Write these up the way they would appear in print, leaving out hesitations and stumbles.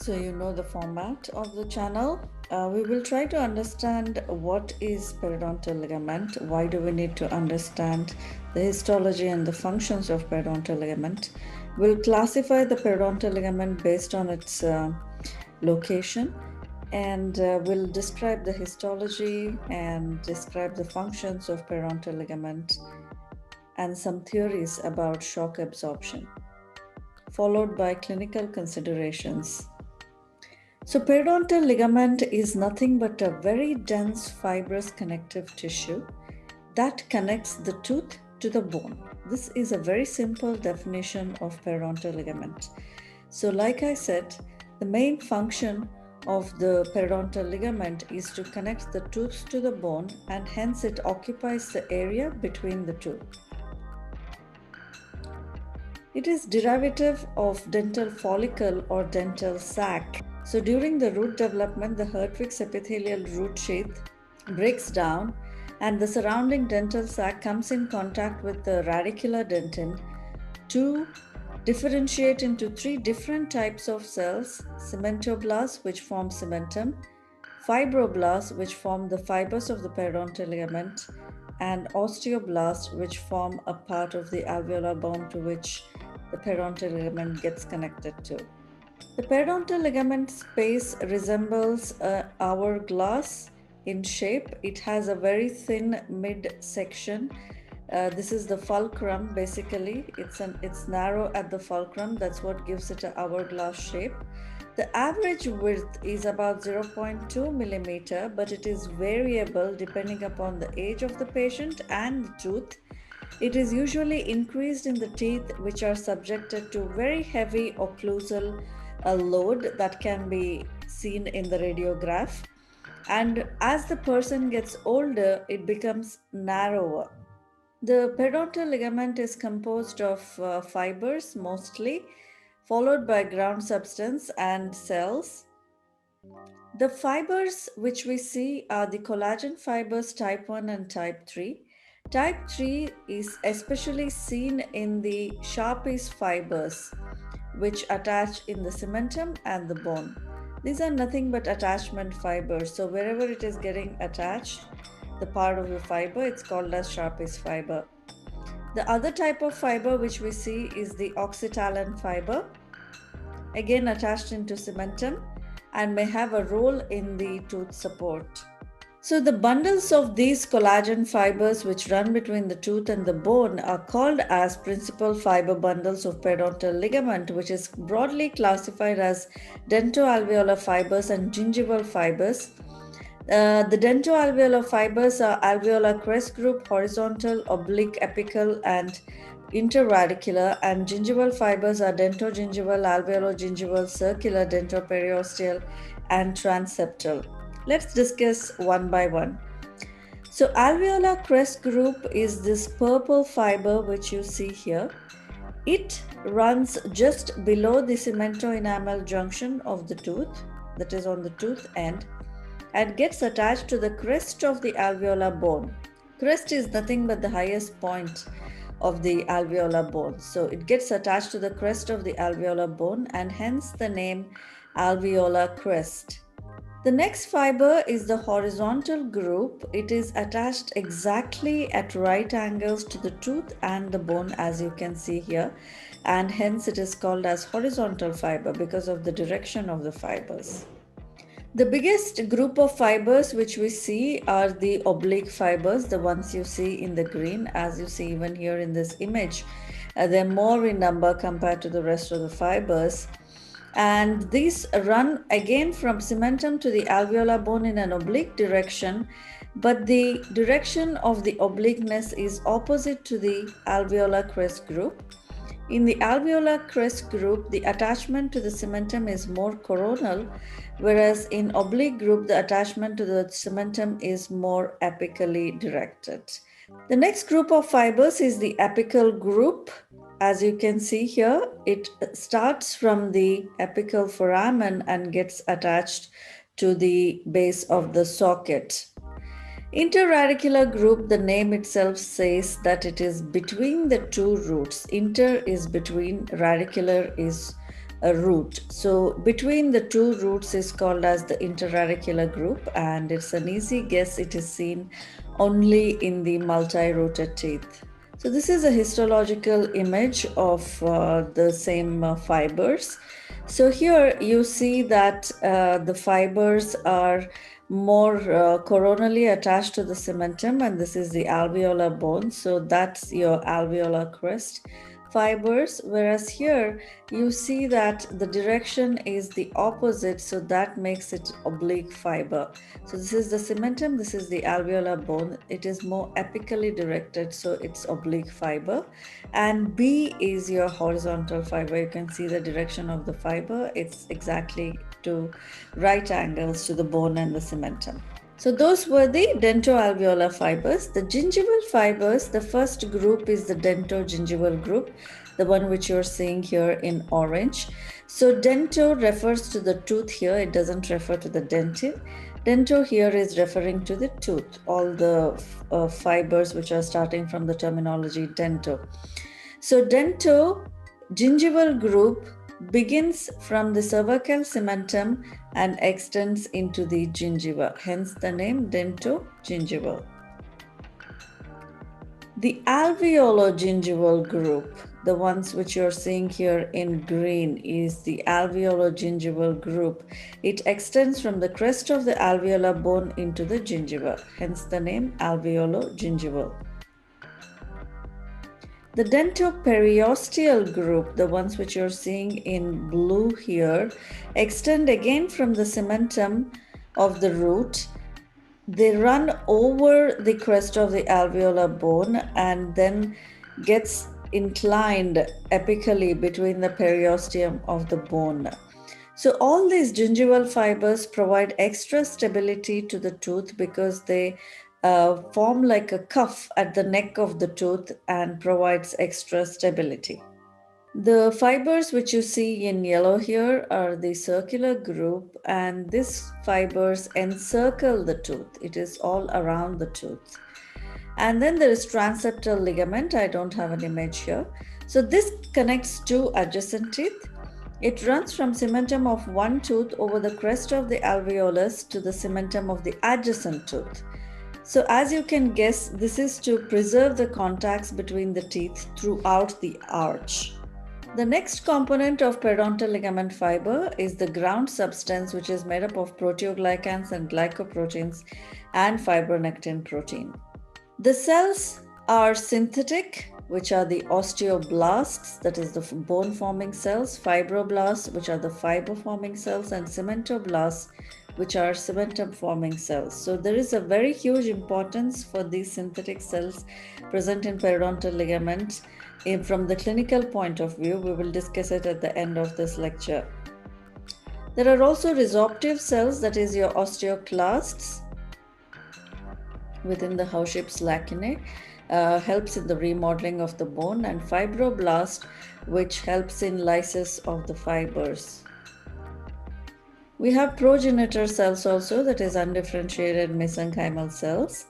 So you know the format of the channel. We will try to understand what is periodontal ligament, why do we need to understand the histology and the functions of periodontal ligament. We'll classify the periodontal ligament based on its location, and we'll describe the histology and describe the functions of periodontal ligament and some theories about shock absorption, followed by clinical considerations. So periodontal ligament is nothing but a very dense fibrous connective tissue that connects the tooth to the bone. This is a very simple definition of periodontal ligament. So like I said, the main function of the periodontal ligament is to connect the tooth to the bone, and hence it occupies the area between the two. It is derivative of dental follicle or dental sac. So during the root development, the Hertwig's epithelial root sheath breaks down and the surrounding dental sac comes in contact with the radicular dentin to differentiate into three different types of cells: cementoblasts, which form cementum; fibroblasts, which form the fibers of the periodontal ligament; and osteoblasts, which form a part of the alveolar bone to which the periodontal ligament gets connected to. The periodontal ligament space resembles an hourglass in shape. It has a very thin midsection. This is the fulcrum. Basically, it's narrow at the fulcrum. That's what gives it an hourglass shape. The average width is about 0.2 millimeter, but it is variable depending upon the age of the patient and the tooth. It is usually increased in the teeth which are subjected to very heavy occlusal load that can be seen in the radiograph. And as the person gets older, it becomes narrower. The periodontal ligament is composed of fibers mostly, followed by ground substance and cells. The fibers which we see are the collagen fibers type 1 and type 3. Type 3 is especially seen in the Sharpie's fibers, which attach in the cementum and the bone. These are nothing but attachment fibers. So wherever it is getting attached, the part of the fiber, it's called as Sharpie's fiber. The other type of fiber which we see is the oxytalin fiber, again attached into cementum and may have a role in the tooth support. So the bundles of these collagen fibers which run between the tooth and the bone are called as principal fiber bundles of periodontal ligament, which is broadly classified as dentoalveolar fibers and gingival fibers. The dentoalveolar fibers are alveolar crest group, horizontal, oblique, apical, and interradicular, and gingival fibers are dentogingival, alveologingival, circular, dentoperiosteal, and transeptal. Let's discuss one by one. So alveolar crest group is this purple fiber which you see here. It runs just below the cemento-enamel junction of the tooth, that is on the tooth end, and gets attached to the crest of the alveolar bone. Crest is nothing but the highest point of the alveolar bone. So it gets attached to the crest of the alveolar bone, and hence the name alveolar crest. The next fiber is the horizontal group. It is attached exactly at right angles to the tooth and the bone, as you can see here, and hence it is called as horizontal fiber because of the direction of the fibers. The biggest group of fibers which we see are the oblique fibers, the ones you see in the green, as you see even here in this image. They're more in number compared to the rest of the fibers. And these run again from cementum to the alveolar bone in an oblique direction, but the direction of the obliqueness is opposite to the alveolar crest group. In the alveolar crest group, the attachment to the cementum is more coronal, whereas in oblique group, the attachment to the cementum is more apically directed. The next group of fibers is the apical group. As you can see here, it starts from the apical foramen and gets attached to the base of the socket. Interradicular group, the name itself says that it is between the two roots. Inter is between, radicular is root. So between the two roots is called as the interauricular group, and it's an easy guess it is seen only in the multi-rooted teeth. So this is a histological image of the same fibers. So here you see that the fibers are more coronally attached to the cementum, and this is the alveolar bone. So that's your alveolar crest fibers, whereas here you see that the direction is the opposite, so that makes it oblique fiber. So this is the cementum, this is the alveolar bone. It is more apically directed, so it's oblique fiber. And B is your horizontal fiber. You can see the direction of the fiber. It's exactly to right angles to the bone and the cementum. So those were the dentoalveolar fibers. The gingival fibers, the first group is the dentogingival group, the one which you're seeing here in orange. So dento refers to the tooth here, it doesn't refer to the dentin. Dento here is referring to the tooth, all the fibers which are starting from the terminology dento. So dento-gingival group begins from the cervical cementum and extends into the gingiva, hence the name dento-gingival. The alveolo-gingival group, the ones which you're seeing here in green, is the alveolo-gingival group. It extends from the crest of the alveolar bone into the gingiva, hence the name alveolo-gingival. The dentoperiosteal group, the ones which you're seeing in blue here, extend again from the cementum of the root. They run over the crest of the alveolar bone and then gets inclined apically between the periosteum of the bone. So all these gingival fibers provide extra stability to the tooth because they form like a cuff at the neck of the tooth and provides extra stability. The fibers which you see in yellow here are the circular group, and these fibers encircle the tooth. It is all around the tooth. And then there is transeptal ligament. I don't have an image here. So this connects two adjacent teeth. It runs from cementum of one tooth over the crest of the alveolus to the cementum of the adjacent tooth. So as you can guess, this is to preserve the contacts between the teeth throughout the arch. The next component of periodontal ligament fiber is the ground substance, which is made up of proteoglycans and glycoproteins and fibronectin protein. The cells are synthetic, which are the osteoblasts, that is the bone forming cells, fibroblasts, which are the fiber forming cells, and cementoblasts, which are cementum forming cells. So there is a very huge importance for these synthetic cells present in periodontal ligament. From the clinical point of view, we will discuss it at the end of this lecture. There are also resorptive cells, that is your osteoclasts within the Hauschip's lacunae, helps in the remodeling of the bone, and fibroblast, which helps in lysis of the fibers. We have progenitor cells also, that is undifferentiated mesenchymal cells.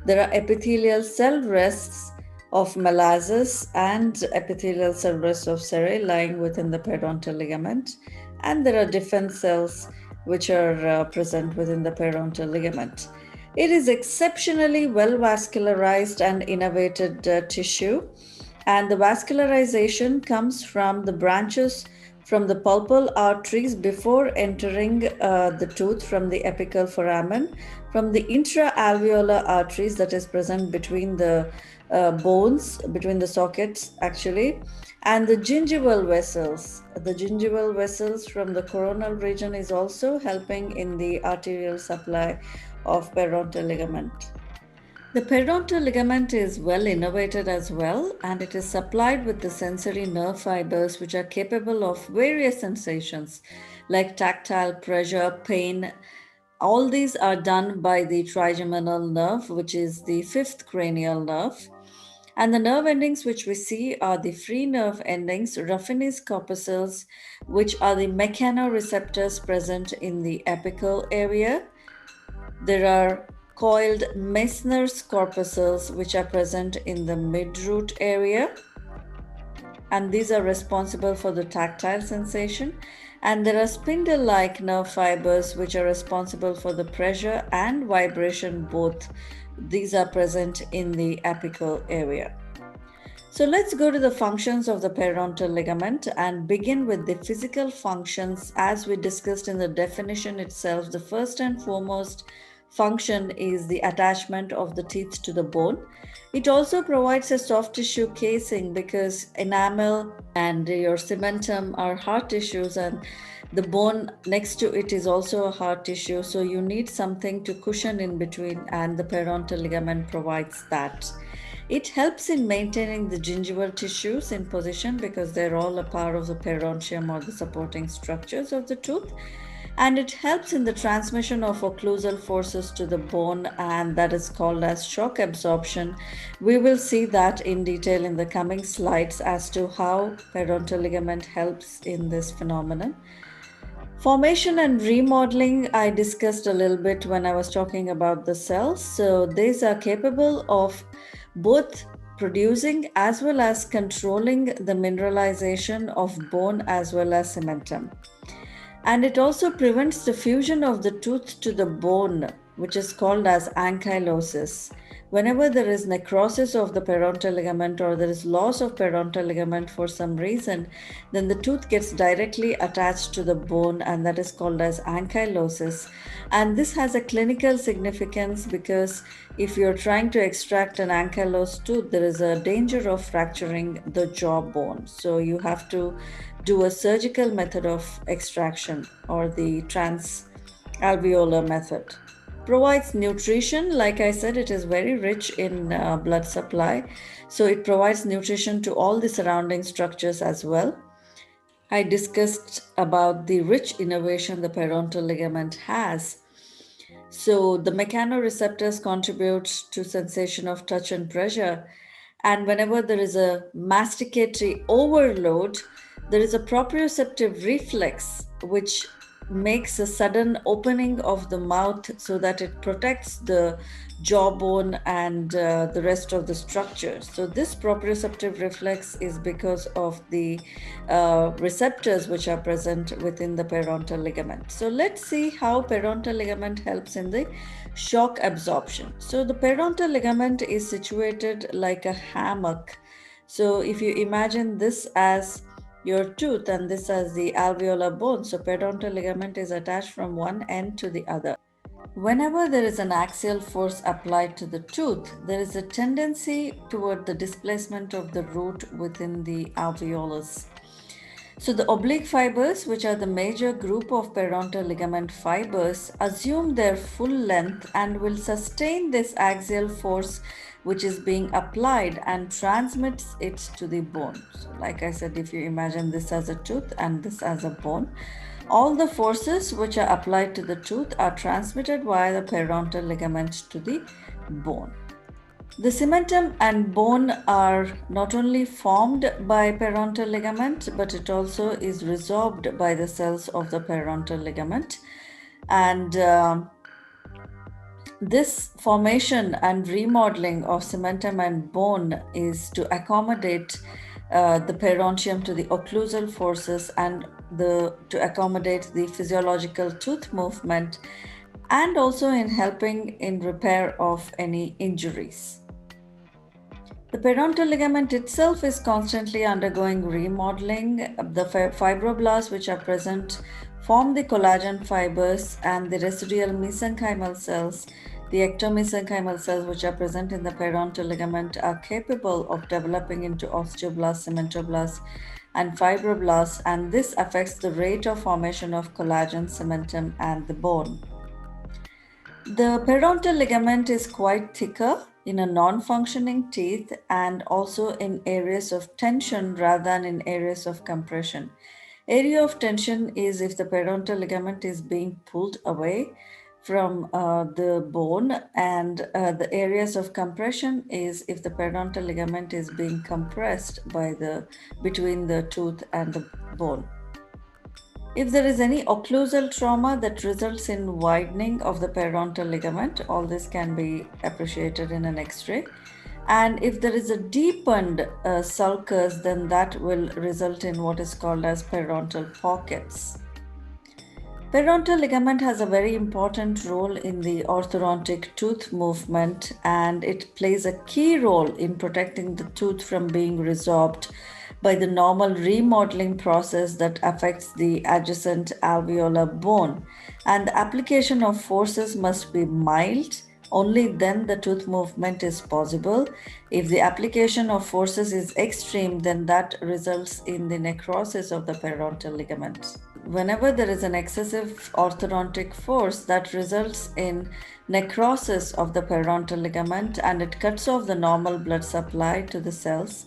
There are epithelial cell rests of molasses and epithelial cell rests of serrae lying within the periodontal ligament. And there are defense cells which are present within the periodontal ligament. It is exceptionally well vascularized and innervated tissue, and the vascularization comes from the branches from the pulpal arteries before entering the tooth from the apical foramen, from the intraalveolar arteries that is present between the bones, between the sockets actually, and the gingival vessels. The gingival vessels from the coronal region is also helping in the arterial supply of periodontal ligament. The periodontal ligament is well innervated as well, and it is supplied with the sensory nerve fibers which are capable of various sensations like tactile, pressure, pain. All these are done by the trigeminal nerve, which is the fifth cranial nerve. And the nerve endings which we see are the free nerve endings, Ruffini's corpuscles, which are the mechanoreceptors present in the apical area. There are coiled Meissner's corpuscles, which are present in the midroot area. and these are responsible for the tactile sensation. And there are spindle-like nerve fibers which are responsible for the pressure and vibration both. These are present in the apical area. So let's go to the functions of the periodontal ligament and begin with the physical functions. As we discussed in the definition itself, the first and foremost function is the attachment of the teeth to the bone. It also provides a soft tissue casing because enamel and your cementum are hard tissues, and the bone next to it is also a hard tissue. So you need something to cushion in between, and the periodontal ligament provides that. It helps in maintaining the gingival tissues in position because they're all a part of the periodontium or the supporting structures of the tooth. And it helps in the transmission of occlusal forces to the bone, and that is called as shock absorption. We will see that in detail in the coming slides as to how periodontal ligament helps in this phenomenon. Formation and remodeling, I discussed a little bit when I was talking about the cells. So these are capable of both producing as well as controlling the mineralization of bone as well as cementum. And it also prevents the fusion of the tooth to the bone, which is called as ankylosis. Whenever there is necrosis of the periodontal ligament or there is loss of periodontal ligament for some reason, then the tooth gets directly attached to the bone, and that is called as ankylosis. And this has a clinical significance because if you're trying to extract an ankylosed tooth, there is a danger of fracturing the jawbone. So you have to do a surgical method of extraction, or the transalveolar method. Provides nutrition. Like I said, it is very rich in blood supply, so it provides nutrition to all the surrounding structures as well. I discussed about the rich innervation the periodontal ligament has. So the mechanoreceptors contribute to sensation of touch and pressure, and whenever there is a masticatory overload, there is a proprioceptive reflex which makes a sudden opening of the mouth so that it protects the jawbone and the rest of the structure. So this proprioceptive reflex is because of the receptors which are present within the periodontal ligament. So let's see how periodontal ligament helps in the shock absorption. So the periodontal ligament is situated like a hammock. So if you imagine this as your tooth and this as the alveolar bone, so periodontal ligament is attached from one end to the other. Whenever there is an axial force applied to the tooth, there is a tendency toward the displacement of the root within the alveolus. So the oblique fibers, which are the major group of periodontal ligament fibers, assume their full length and will sustain this axial force which is being applied and transmits it to the bone. So like I said, if you imagine this as a tooth and this as a bone, all the forces which are applied to the tooth are transmitted via the periodontal ligament to the bone. The cementum and bone are not only formed by periodontal ligament, but it also is resorbed by the cells of the periodontal ligament. And this formation and remodeling of cementum and bone is to accommodate the periodontium to the occlusal forces and to accommodate the physiological tooth movement, and also in helping in repair of any injuries. The periodontal ligament itself is constantly undergoing remodeling. The fibroblasts which are present form the collagen fibers, and the residual mesenchymal cells, the ectomesenchymal cells which are present in the periodontal ligament, are capable of developing into osteoblasts, cementoblasts, and fibroblasts, and this affects the rate of formation of collagen, cementum, and the bone. The periodontal ligament is quite thicker in a non-functioning teeth and also in areas of tension rather than in areas of compression. Area of tension is if the periodontal ligament is being pulled away from the bone, and the areas of compression is if the periodontal ligament is being compressed between the tooth and the bone. If there is any occlusal trauma that results in widening of the periodontal ligament, all this can be appreciated in an X-ray. And if there is a deepened sulcus, then that will result in what is called as periodontal pockets. Periodontal ligament has a very important role in the orthodontic tooth movement, and it plays a key role in protecting the tooth from being resorbed by the normal remodeling process that affects the adjacent alveolar bone. And the application of forces must be mild. Only then the tooth movement is possible. If the application of forces is extreme, then that results in the necrosis of the periodontal ligament. Whenever there is an excessive orthodontic force, that results in necrosis of the periodontal ligament, and it cuts off the normal blood supply to the cells,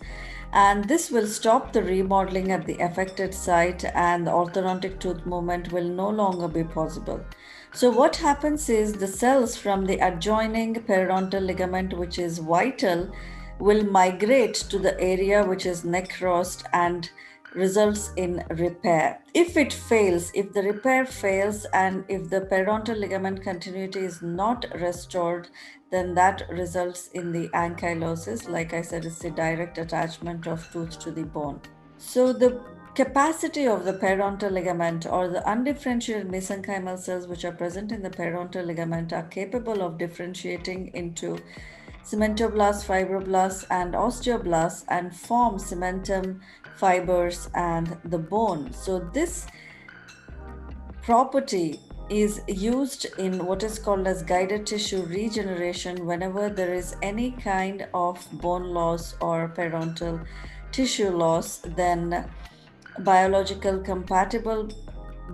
and this will stop the remodeling at the affected site, and the orthodontic tooth movement will no longer be possible. So what happens is the cells from the adjoining periodontal ligament, which is vital, will migrate to the area which is necrosed and results in repair. If it fails, if the repair fails, and if the periodontal ligament continuity is not restored, then that results in the ankylosis. Like I said, it's the direct attachment of tooth to the bone. So the capacity of the periodontal ligament, or the undifferentiated mesenchymal cells which are present in the periodontal ligament, are capable of differentiating into cementoblasts, fibroblasts, and osteoblasts, and form cementum, fibers, and the bone. So this property is used in what is called as guided tissue regeneration whenever there is any kind of bone loss or periodontal tissue loss. Then biological compatible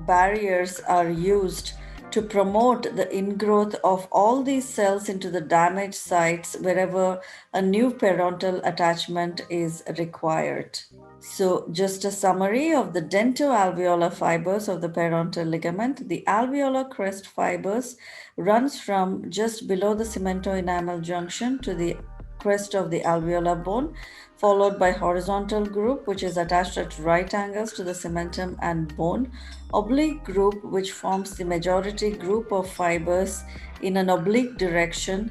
barriers are used to promote the ingrowth of all these cells into the damaged sites wherever a new periodontal attachment is required. So just a summary of the dentoalveolar fibers of the periodontal ligament. The alveolar crest fibers runs from just below the cemento-enamel junction to the crest of the alveolar bone, followed by horizontal group, which is attached at right angles to the cementum and bone, oblique group, which forms the majority group of fibers in an oblique direction,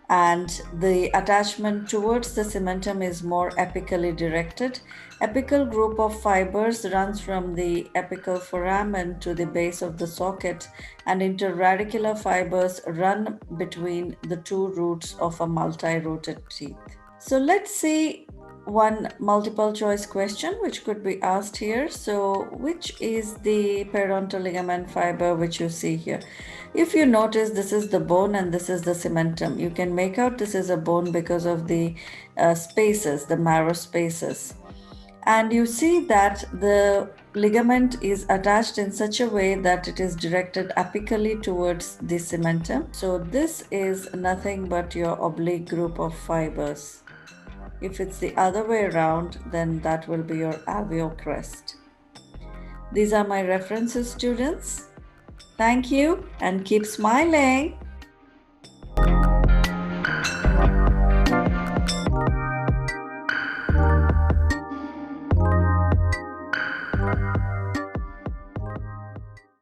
and the attachment towards the cementum is more apically directed. Apical group of fibers runs from the apical foramen to the base of the socket, and interradicular fibers run between the two roots of a multi-rooted teeth. So let's see one multiple choice question which could be asked here. So which is the periodontal ligament fiber which you see here? If you notice, this is the bone and this is the cementum. You can make out this is a bone because of the spaces, the marrow spaces. And you see that the ligament is attached in such a way that it is directed apically towards the cementum. So this is nothing but your oblique group of fibers. If it's the other way around, then that will be your alveocrest. These are my references, students. Thank you and keep smiling.